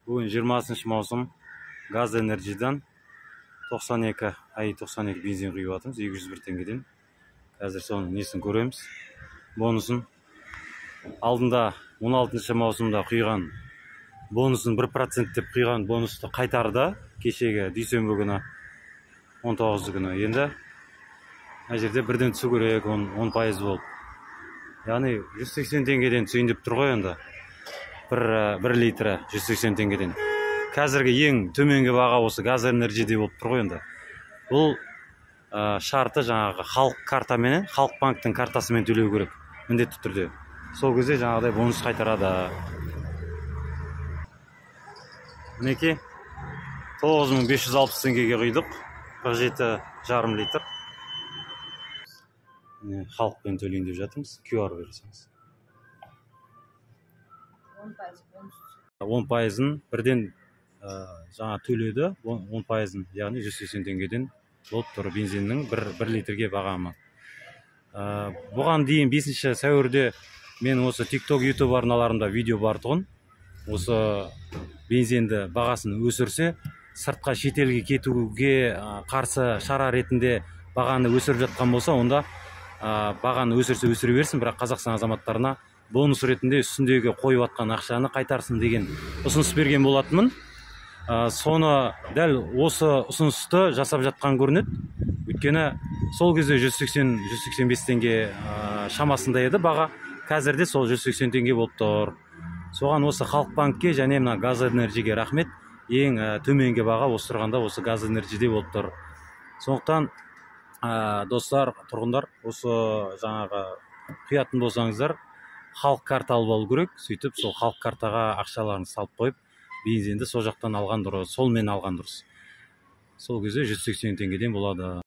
Бүгін 20 маусым газ энерджиден 92 92 бензин құйып жатырмыз 201 теңгеден. Қазір соның несін көреміз. Бонусын алдында 16 маусымда құйған бонусын 1% деп құйған бонусты қайтарды кешегі дүйсенбі күні 19 күні. Енді мына жерде бірден түсу керек 10% болып. Яғни 180 теңгеден түсейін деп тұр ғой енді. 1 литрі 180 теңгеден. Қазіргі ең төменгі баға осы газ энерджиде болып тұр ғой енді. Бұл шарты жаңағы халық картамен, халық банктың картасымен төлеу керек міндетті түрде. Сол кезде жаңағыдай бонус қайтарады. Мінекей 9560 теңгеге құйдық. 47,5 литр. Халықпен төлейін деп жатырмыз. QR берсеңіз. 10%-ын бірден жаңа төледі. 10%-ын, яғни 180 теңгеден болып тұр бензиннің 1 литрге бағамы. Бұған дейін 5 сәуірде мен осы TikTok, YouTube арналарында видео бар тұғын. Осы бензинді бағасын өсірсе, сыртқа шетелге кетуге қарсы шара ретінде бағаны өсіріп жатқан болса, онда бағаны өсірсе өсіре берсін, бірақ Қазақстан азаматтарына бонус ретінде үстіндегі қойып атқан ақшаны қайтарсын деген ұсыныс берген болатынмын. Соны дәл осы ұсынысты жасап жатқан көрінеді. Өйткені сол кезде 180-185 теңге шамасында еді баға. Қазірде сол 180 теңге болып тұр. Соған осы халық банкке және мына газ энерджиге рахмет. Ең төменгі баға осы тұрғанда осы газ энерджиде болып тұр. Сондықтан достар, тұрғындар, осы жаңағы құятын болсаңыздар, халық карта алып алу керек. Сөйтіп сол халық картаға ақшаларыңызды салып қойып, бензинді сол жақтан алған дұрыс, сол мен алған дұрыс. Сол кезде 180 теңгеден болады.